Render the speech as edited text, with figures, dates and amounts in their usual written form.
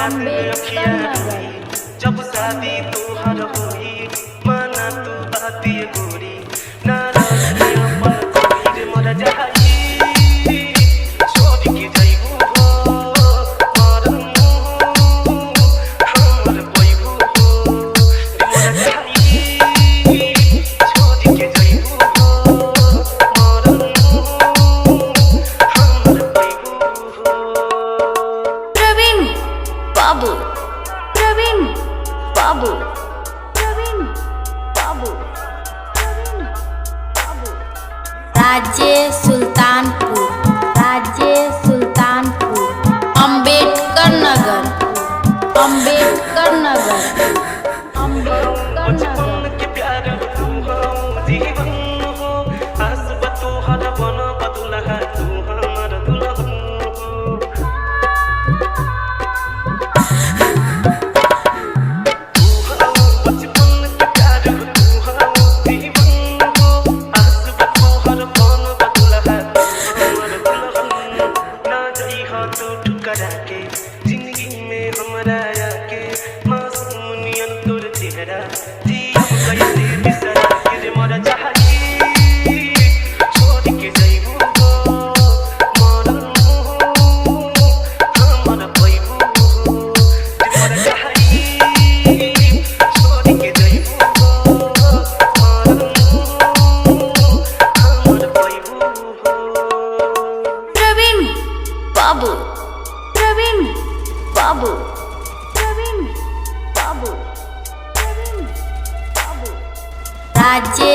याद में अखिया रोई जब शादी तोहर होई माना तू बात ये गोरी ना रही अपन कबीर मर जाई छोड़ के जाइबू हो मरम हमर कोइबू हो मर जाई छोड़ के जाइबू हो मरम हमर कोइबू हो। प्रवीण बाबू, प्रवीण बाबू, प्रवीण बाबू, प्रवीण बाबू। राज्य सुल्तानपुर, राज्य सुल्तानपुर, अंबेडकर नगर, अंबेडकर नगर, अंबेडकर नगर। बचपन के प्यार तू हो जीवन हो आस तोहर बन बदुलहा तू हमर दुल्हन हो। बचपन के प्यार तू हो जीवन हो आस तोहर बन बदुलहा तू हमर दुल्हन ना जइहा तू ठुकरा के जिंदगी में हमरा आके मासूम नियन तोर चेहरा जी हम कैसे बिसरा के रे मर जाई छोड़ के जाइबू हो मरम हमर कोइबू हो मर जाई छोड़ के जाइबू हो मरम हमर कोइबू हो। प्रवीण बाबू, प्रवीण बाबू, प्रवीण बाबू, प्रवीण बाबू। राज्य